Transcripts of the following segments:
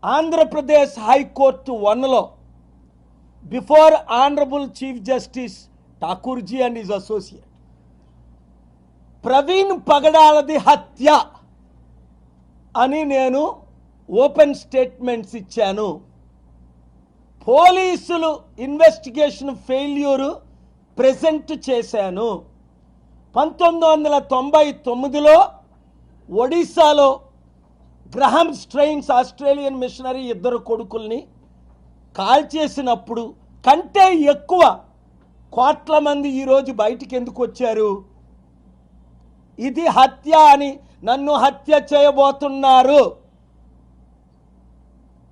Andhra Pradesh high court 1లో before honourable chief justice Thakur ji and his associate Praveen పగడాలది హత్య అని నేను ఓపెన్ స్టేట్మెంట్స్ ఇచ్చాను. పోలీసులు ఇన్వెస్టిగేషన్ ఫెయిల్యూరు ప్రెజెంట్ చేశాను. 1999లో ఒడిశాలో గ్రహం స్ట్రెయిన్స్ ఆస్ట్రేలియన్ మిషనరీ 2 కొడుకుల్ని కాల్చేసినప్పుడు కంటే ఎక్కువ కోట్ల మంది ఈరోజు బయటికి ఎందుకు వచ్చారు? ఇది హత్య అని, నన్ను హత్య చేయబోతున్నారు,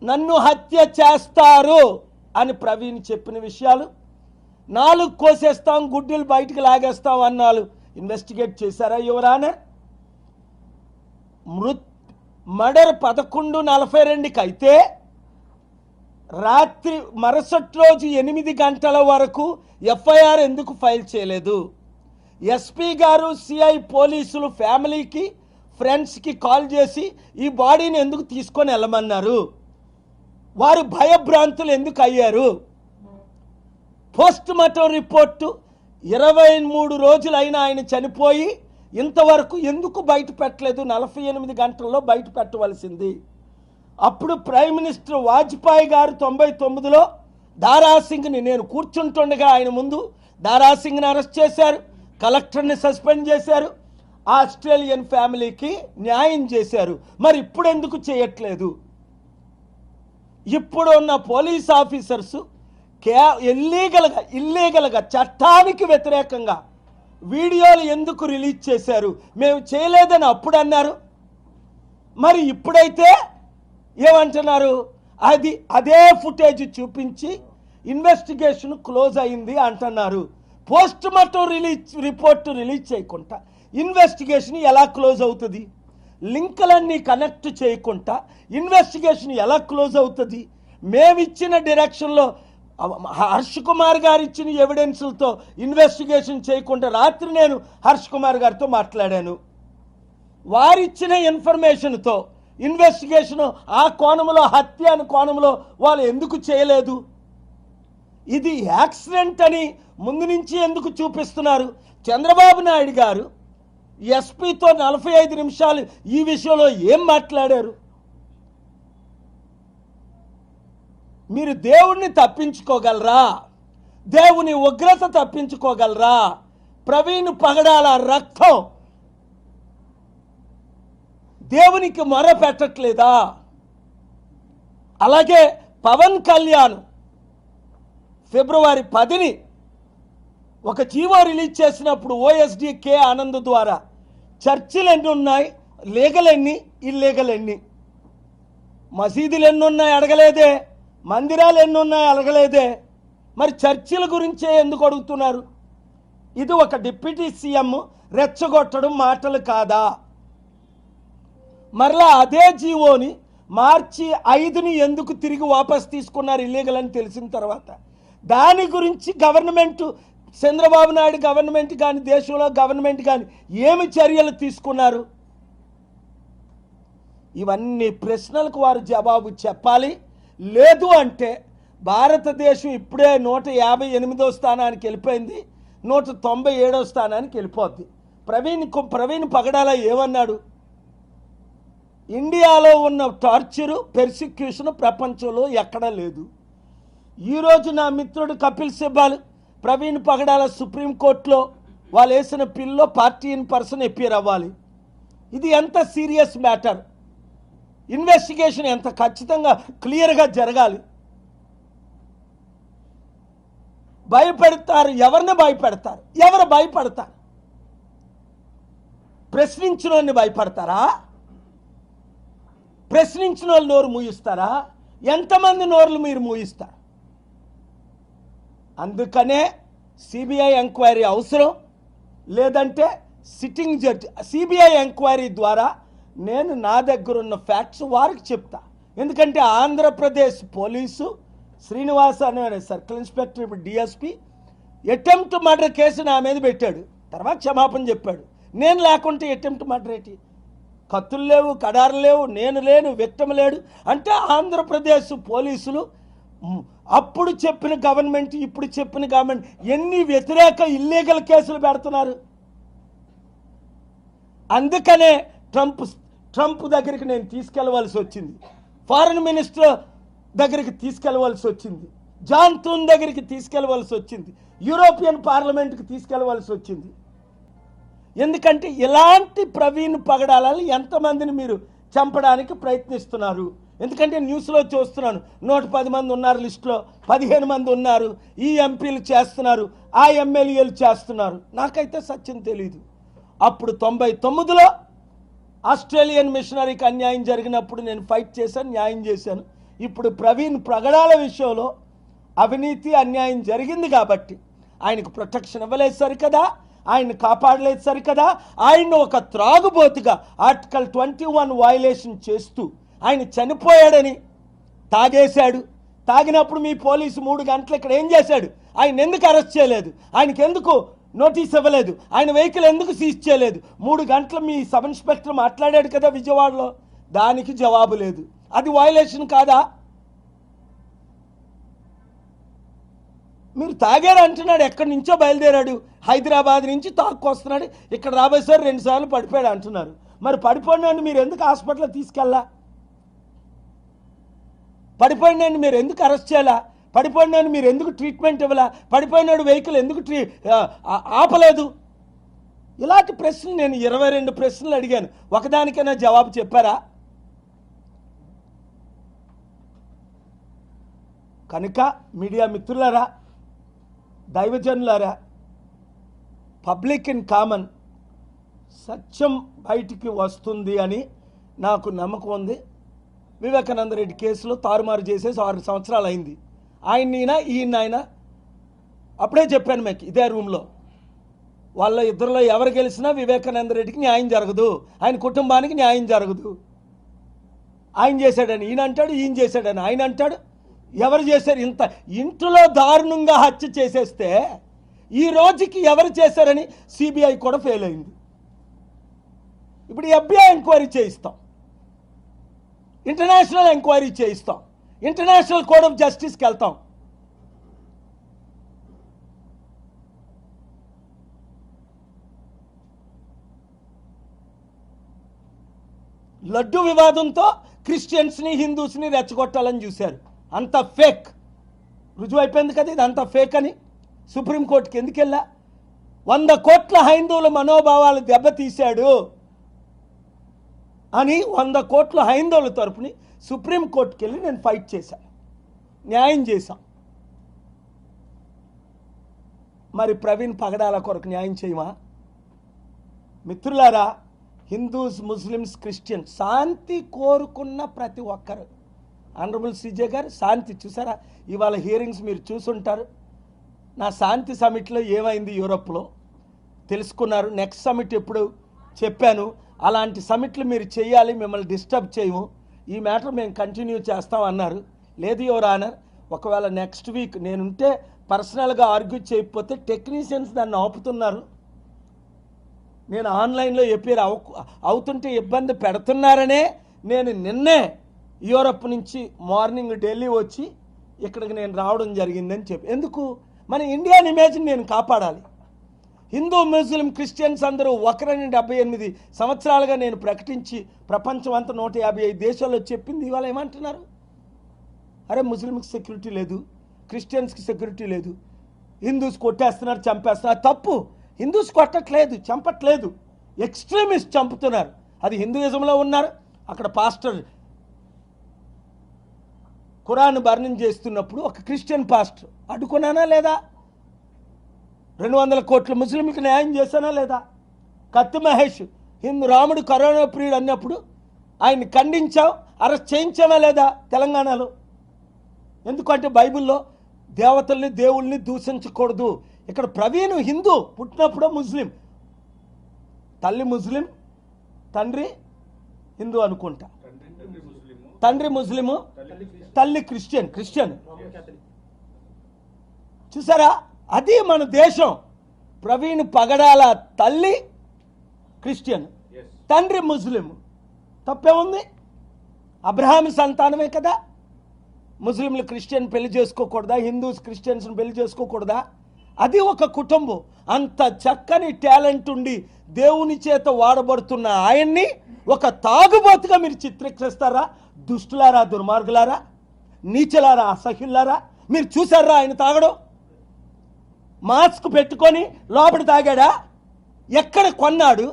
నన్ను హత్య చేస్తారు అని ప్రవీణ్ చెప్పిన విషయాలు, 4 కోసేస్తాం, గుడ్డలు బయటికి లాగేస్తాం అన్నాళ్ళు ఇన్వెస్టిగేట్ చేశారా యువరానర్? మర్డర్ 11:42కి అయితే రాత్రి మరుసటి రోజు 8 గంటల వరకు ఎఫ్ఐఆర్ ఎందుకు ఫైల్ చేయలేదు? ఎస్పీ గారు, సిఐ పోలీసులు ఫ్యామిలీకి, ఫ్రెండ్స్కి కాల్ చేసి ఈ బాడీని ఎందుకు తీసుకొని వెళ్ళమన్నారు? వారు భయభ్రాంతులు ఎందుకు అయ్యారు? పోస్ట్ మార్టం రిపోర్టు 23 రోజులైనా ఆయన చనిపోయి ఇంతవరకు ఎందుకు బయట పెట్టలేదు? 48 గంటల్లో బయట పెట్టవలసింది. అప్పుడు ప్రైమ్ మినిస్టర్ వాజ్పేయి గారు 99లో దారాసింగ్ని, నేను కూర్చుంటుండగా ఆయన ముందు దారాసింగ్ని అరెస్ట్ చేశారు, కలెక్టర్ని సస్పెండ్ చేశారు, ఆస్ట్రేలియన్ ఫ్యామిలీకి న్యాయం చేశారు. మరి ఇప్పుడు ఎందుకు చేయట్లేదు? ఇప్పుడు ఉన్న పోలీస్ ఆఫీసర్స్ ఇల్లీగల్గా చట్టానికి వ్యతిరేకంగా వీడియోలు ఎందుకు రిలీజ్ చేశారు? మేము చేయలేదని అప్పుడు అన్నారు, మరి ఇప్పుడైతే ఏమంటున్నారు? అదే ఫుటేజ్ చూపించి ఇన్వెస్టిగేషన్ క్లోజ్ అయింది అంటున్నారు. పోస్ట్ మార్టం రిపోర్టు రిలీజ్ చేయకుండా ఇన్వెస్టిగేషన్ ఎలా క్లోజ్ అవుతుంది? లింకులన్నీ కనెక్ట్ చేయకుండా ఇన్వెస్టిగేషన్ ఎలా క్లోజ్ అవుతుంది? మేమిచ్చిన డైరెక్షన్లో హర్ష్ కుమార్ గారు ఇచ్చిన ఎవిడెన్స్లతో ఇన్వెస్టిగేషన్ చేయకుండా రాత్రి నేను హర్ష్ కుమార్ గారితో మాట్లాడాను. వారిచ్చిన ఇన్ఫర్మేషన్తో ఇన్వెస్టిగేషన్ ఆ కోణంలో, హత్య అని కోణంలో వాళ్ళు ఎందుకు చేయలేదు? ఇది యాక్సిడెంట్ అని ముందు నుంచి ఎందుకు చూపిస్తున్నారు? చంద్రబాబు నాయుడు గారు ఎస్పీతో 45 నిమిషాలు ఈ విషయంలో ఏం మాట్లాడారు? మీరు దేవుణ్ణి తప్పించుకోగలరా? దేవుని ఉగ్రత తప్పించుకోగలరా? ప్రవీణ్ పగడాల రక్తం దేవునికి మొర పెట్టట్లేదా? అలాగే పవన్ కళ్యాణ్ ఫిబ్రవరి 10ని ఒక జీవో రిలీజ్ చేసినప్పుడు ఓఎస్డి కే ఆనంద్ ద్వారా చర్చిలు ఎన్ని ఉన్నాయి, లీగల్ ఎన్ని, ఇల్లీగల్ ఎన్ని, మసీదులు ఎన్ని ఉన్నాయి అడగలేదే, మందిరాలు ఎన్ని ఉన్నాయి అడగలేదే, మరి చర్చిల గురించే ఎందుకు అడుగుతున్నారు? ఇది ఒక డిప్యూటీ సీఎం రెచ్చగొట్టడం మాటలు కాదా? మరలా అదే జీవోని మార్చి 5ని ఎందుకు తిరిగి వాపస్ తీసుకున్నారు ఇల్లీగల్ అని తెలిసిన తర్వాత? దాని గురించి గవర్నమెంట్, చంద్రబాబు నాయుడు గవర్నమెంట్ కానీ దేశంలో గవర్నమెంట్ కానీ ఏమి చర్యలు తీసుకున్నారు? ఇవన్నీ ప్రశ్నలకు వారు జవాబు చెప్పాలి. లేదు అంటే భారతదేశం ఇప్పుడే 158వ స్థానానికి వెళ్ళిపోయింది, 197వ స్థానానికి వెళ్ళిపోద్ది. ప్రవీణ్ పగడాల ఏమన్నాడు? ఇండియాలో ఉన్న టార్చరు, పెర్సిక్యూషన్ ప్రపంచంలో ఎక్కడా లేదు. ఈరోజు నా మిత్రుడు కపిల్ సిబాల్ ప్రవీణ్ పగడాల సుప్రీంకోర్టులో వాళ్ళు వేసిన pillow party in person appear అవ్వాలి. ఇది ఎంత సీరియస్ మ్యాటర్? ఇన్వెస్టిగేషన్ ఎంత ఖచ్చితంగా క్లియర్గా జరగాలి. భయపెడతారు, ఎవరిని భయపెడతారు? ఎవరు భయపడతారు? ప్రశ్నించిన వాడిని భయపడతారా? ప్రశ్నించిన వాళ్ళు నోరు మూయిస్తారా? ఎంతమంది నోర్లు మీరు మూయిస్తారు? అందుకనే సిబిఐ ఎంక్వైరీ అవసరం. లేదంటే సిట్టింగ్ జడ్జి సిబిఐ ఎంక్వైరీ ద్వారా నేను నా దగ్గర ఉన్న ఫ్యాక్ట్స్ వారికి చెప్తా. ఎందుకంటే ఆంధ్రప్రదేశ్ పోలీసు శ్రీనివాస్ అనే సర్కిల్ ఇన్స్పెక్టర్, ఇప్పుడు డిఎస్పీ, అటెంప్ట్ మర్డర్ కేసు నా మీద పెట్టాడు. తర్వాత క్షమాపణ చెప్పాడు. నేను లేకుంటే అటెంప్ట్ మర్డర్ ఏంటి? కత్తులు లేవు, కడారులు లేవు, నేను లేను, విక్టమ్ లేడు అంటే ఆంధ్రప్రదేశ్ పోలీసులు అప్పుడు చెప్పిన గవర్నమెంట్ ఇప్పుడు చెప్పిన గవర్నమెంట్ ఎన్ని వ్యతిరేక ఇల్లీగల్ కేసులు పెడుతున్నారు. అందుకనే ట్రంప్ దగ్గరికి నేను తీసుకెళ్లవలసి వచ్చింది, ఫారిన్ మినిస్టర్ దగ్గరికి తీసుకెళ్లవలసి వచ్చింది, జాన్ తూన్ దగ్గరికి తీసుకెళ్లవలసి వచ్చింది, యూరోపియన్ పార్లమెంట్కి తీసుకెళ్లవలసి వచ్చింది. ఎందుకంటే ఇలాంటి ప్రవీణ్ పగడాలని ఎంతమందిని మీరు చంపడానికి ప్రయత్నిస్తున్నారు. ఎందుకంటే న్యూస్లో చూస్తున్నాను 110 మంది ఉన్నారు లిస్టులో, 15 మంది ఉన్నారు, ఈ ఎంపీలు చేస్తున్నారు, ఆ ఎమ్మెల్యేలు చేస్తున్నారు. నాకైతే సత్యం తెలీదు. అప్పుడు 99లో ఆస్ట్రేలియన్ మిషనరీకి అన్యాయం జరిగినప్పుడు నేను ఫైట్ చేశాను, న్యాయం చేశాను. ఇప్పుడు ప్రవీణ్ పగడాల విషయంలో అవినీతి అన్యాయం జరిగింది కాబట్టి ఆయనకు ప్రొటెక్షన్ ఇవ్వలేదు సరికదా, ఆయన కాపాడలేదు సరికదా, ఆయన ఒక త్రాగుబోతుగా ఆర్టికల్ 21 వయలేషన్ చేస్తూ ఆయన చనిపోయాడని తాగేశాడు. తాగినప్పుడు మీ పోలీసు 3 గంటలు ఇక్కడ ఏం చేశాడు? ఆయన ఎందుకు అరెస్ట్ చేయలేదు? ఆయనకి ఎందుకు నోటీస్ ఇవ్వలేదు? ఆయన వెహికల్ ఎందుకు సీజ్ చేయలేదు? 3 గంటలు మీ సబ్ ఇన్స్పెక్టర్ మాట్లాడాడు కదా విజయవాడలో, దానికి జవాబు లేదు. అది వయలేషన్ కాదా? మీరు తాగారు అంటున్నాడు, ఎక్కడి నుంచో బయలుదేరాడు, హైదరాబాద్ నుంచి తాక్కొస్తున్నాడు, ఇక్కడ రాబోయేసారి 2 సార్లు పడిపోయాడు అంటున్నారు. మరి పడిపోయినండి మీరు ఎందుకు హాస్పిటల్లో తీసుకెళ్ళా? పడిపోయినండి మీరు ఎందుకు అరెస్ట్ చేయాలా? పడిపోయినాడు మీరు ఎందుకు ట్రీట్మెంట్ ఇవ్వాలా? పడిపోయినాడు వెహికల్ ఎందుకు ఆపలేదు? ఇలాంటి ప్రశ్నలు నేను 22 ప్రశ్నలు అడిగాను, ఒకదానికైనా జవాబు చెప్పారా? కనుక మీడియా మిత్రులారా, దైవజనులారా, పబ్లిక్ ఇన్ కామన్ సత్యం బయటికి వస్తుంది అని నాకు నమ్మకం ఉంది. వివేకానంద రెడ్డి కేసులో తారుమారు చేసేసి 6 సంవత్సరాలు అయింది. ఈయన అప్పుడే చెప్పాను మీకు ఇదే రూమ్లో, వాళ్ళ ఇద్దరిలో ఎవరు గెలిచినా వివేకానంద రెడ్డికి న్యాయం జరగదు, ఆయన కుటుంబానికి న్యాయం జరగదు. ఆయన చేశాడని ఈయన అంటాడు, ఈయన చేశాడని ఆయన అంటాడు. ఎవరు చేశారు? ఇంత ఇంట్లో దారుణంగా హత్య చేసేస్తే ఈ రోజుకి ఎవరు చేశారని సిబిఐ కూడా ఫెయిల్ అయింది. ఇప్పుడు FBI ఎంక్వైరీ చేయిస్తాం, ఇంటర్నేషనల్ ఎంక్వైరీ చేయిస్తాం, ఇంటర్నేషనల్ కోర్ట్ ఆఫ్ జస్టిస్కి వెళ్తాం. లడ్డు వివాదంతో క్రిస్టియన్స్ని హిందూస్ని రెచ్చగొట్టాలని చూశారు. అంత ఫేక్ రుజువు అయిపోయింది కదా, ఇది అంత ఫేక్ అని. సుప్రీంకోర్టుకి ఎందుకు వెళ్ళా? 100 కోట్ల హైందవుల మనోభావాలు దెబ్బతీశాడు అని 100 కోట్ల హైందవుల తరపుని సుప్రీంకోర్టుకి వెళ్ళి నేను ఫైట్ చేశాను, న్యాయం చేశాం. మరి ప్రవీణ్ పగడాల కొరకు న్యాయం చేయమా? మిత్రులారా, హిందూస్, ముస్లిమ్స్, క్రిస్టియన్స్ శాంతి కోరుకున్న ప్రతి ఒక్కరు, ఆనరబుల్ CJ గారు శాంతి చూసారా? ఇవాళ హియరింగ్స్ మీరు చూసుంటారు. నా శాంతి సమిట్లో ఏమైంది యూరోప్లో తెలుసుకున్నారు. నెక్స్ట్ సమిట్ ఎప్పుడు చెప్పాను, అలాంటి సమిట్లు మీరు చేయాలి, మిమ్మల్ని డిస్టర్బ్ చేయము, ఈ మ్యాటర్ మేము కంటిన్యూ చేస్తాం అన్నారు. లేదు యువర్ ఆనర్, ఒకవేళ నెక్స్ట్ వీక్ నేనుంటే పర్సనల్గా ఆర్గ్యూ చేయకపోతే టెక్నీషియన్స్ దాన్ని ఆపుతున్నారు, నేను ఆన్లైన్లో ఎపేర్ అవుతుంటే ఇబ్బంది పెడుతున్నారనే నేను నిన్నే యూరప్ నుంచి మార్నింగ్ ఢిల్లీ వచ్చి ఇక్కడికి నేను రావడం జరిగిందని చెప్పి. ఎందుకు? మన ఇండియన్ ఇమేజ్ని నేను కాపాడాలి. హిందూ, ముస్లిం, క్రిస్టియన్స్ అందరూ ఒకరని 78 సంవత్సరాలుగా నేను ప్రకటించి ప్రపంచం అంతా 155 దేశాల్లో చెప్పింది. ఇవాళ ఏమంటున్నారు? అరే ముస్లింకి సెక్యూరిటీ లేదు, క్రిస్టియన్స్కి సెక్యూరిటీ లేదు, హిందూస్ కొట్టేస్తున్నారు, చంపేస్తున్నారు. తప్పు, హిందూస్ కొట్టట్లేదు, చంపట్లేదు, ఎక్స్ట్రీమిస్ట్ చంపుతున్నారు. అది హిందూయిజంలో ఉన్నారు. అక్కడ పాస్టర్ ఖురాన్ బర్నింగ్ చేస్తున్నప్పుడు ఒక క్రిస్టియన్ పాస్టర్ అడ్డుకున్నానా లేదా? 200 కోట్ల ముస్లింలకు న్యాయం చేశానా లేదా? కత్తి మహేష్ రాముడు కరోనా ప్రియుడు అన్నప్పుడు ఆయన్ని ఖండించాం, అరెస్ట్ చేయించామా లేదా తెలంగాణలో? ఎందుకంటే బైబిల్లో దేవతల్ని దేవుళ్ళని దూషించకూడదు. ఇక్కడ ప్రవీణ్ హిందూ, పుట్టినప్పుడు ముస్లిం, తల్లి ముస్లిం, తండ్రి హిందూ అనుకుంటా, తండ్రి ముస్లిము, తల్లి క్రిస్టియన్. చూసారా? అది మన దేశం. ప్రవీణ్ పగడాల తల్లి క్రిస్టియన్, తండ్రి ముస్లిం. తప్పేముంది? అబ్రహాం సంతానమే కదా. ముస్లింలు క్రిస్టియన్ పెళ్లి చేసుకోకూడదా? హిందూస్ క్రిస్టియన్స్ని పెళ్లి చేసుకోకూడదా? అది ఒక కుటుంబం. అంత చక్కని టాలెంట్ ఉండి దేవుని చేత వాడబడుతున్న ఆయన్ని ఒక తాగుబోతుగా మీరు చిత్రీకరిస్తారా? దుష్టులారా, దుర్మార్గులారా, నీచలారా, అసహ్యులారా, మీరు చూసారా ఆయన తాగడం? మాస్క్ పెట్టుకొని లోపల తాగాడా? ఎక్కడ కొన్నాడు?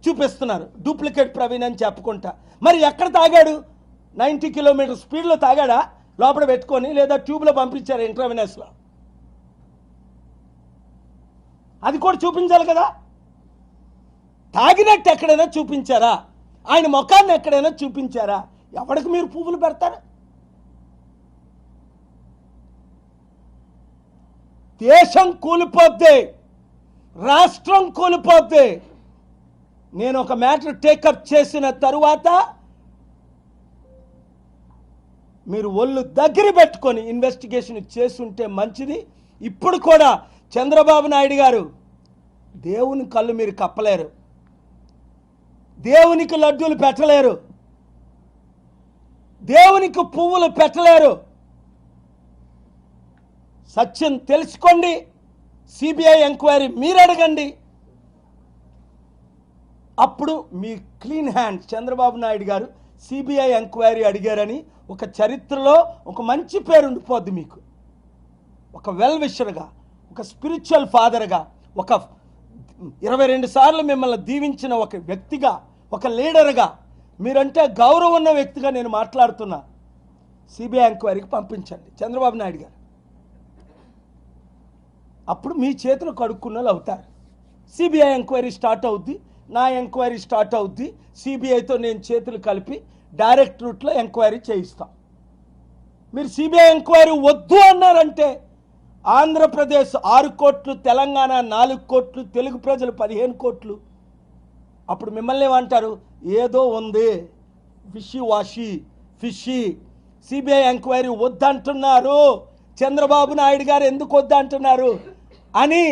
చూపిస్తున్నారు డూప్లికేట్ ప్రవీణ్ అని చెప్పుకుంటా. మరి ఎక్కడ తాగాడు? 90 కిలోమీటర్ స్పీడ్లో తాగాడా లోపల పెట్టుకొని, లేదా ట్యూబ్లో పంపించారు ఇంట్రావెనస్లో? అది కూడా చూపించాలి కదా. తాగినట్టు ఎక్కడైనా చూపించారా? ఆయన ముఖాన్ని ఎక్కడైనా చూపించారా? ఎవరికి మీరు పువ్వులు పెడతారు? దేశం కూలిపోద్ది, రాష్ట్రం కూలిపోద్ది. నేను ఒక మ్యాటర్ టేకప్ చేసిన తరువాత మీరు ఒళ్ళు దగ్గర పెట్టుకొని ఇన్వెస్టిగేషన్ చేసుంటే మంచిది. ఇప్పుడు కూడా చంద్రబాబు నాయుడు గారు, దేవుని కళ్ళు మీరు కప్పలేరు, దేవునికి లడ్డూలు పెట్టలేరు, దేవునికి పువ్వులు పెట్టలేరు. సత్యం తెలుసుకోండి. సిబిఐ ఎంక్వైరీ మీరు అడగండి. అప్పుడు మీ క్లీన్ హ్యాండ్. చంద్రబాబు నాయుడు గారు సిబిఐ ఎంక్వైరీ అడిగారని ఒక చరిత్రలో ఒక మంచి పేరు ఉండిపోద్ది మీకు. ఒక వెల్ విషర్గా, ఒక స్పిరిచువల్ ఫాదర్గా, ఒక 22 సార్లు మిమ్మల్ని దీవించిన ఒక వ్యక్తిగా, ఒక లీడర్గా, మీరంటే గౌరవం ఉన్న వ్యక్తిగా నేను మాట్లాడుతున్నా. సిబిఐ ఎంక్వైరీకి పంపించండి చంద్రబాబు నాయుడు గారు. అప్పుడు మీ చేతులు కడుక్కున్న వాళ్ళు అవుతారు. సిబిఐ ఎంక్వైరీ స్టార్ట్ అవుద్ది, నా ఎంక్వైరీ స్టార్ట్ అవుద్ది. సిబిఐతో నేను చేతులు కలిపి డైరెక్ట్ రూట్లో ఎంక్వైరీ చేయిస్తాం. మీరు సిబిఐ ఎంక్వైరీ వద్దు అన్నారంటే ఆంధ్రప్రదేశ్ 6 కోట్లు, తెలంగాణ 4 కోట్లు, తెలుగు ప్రజలు 15 కోట్లు. అప్పుడు మిమ్మల్ని ఏమంటారు? ఏదో ఉంది, విషి వాషి ఫిషి. సిబిఐ ఎంక్వైరీ వద్దంటున్నారు, చంద్రబాబు నాయుడు గారు ఎందుకు వద్దంటున్నారు అని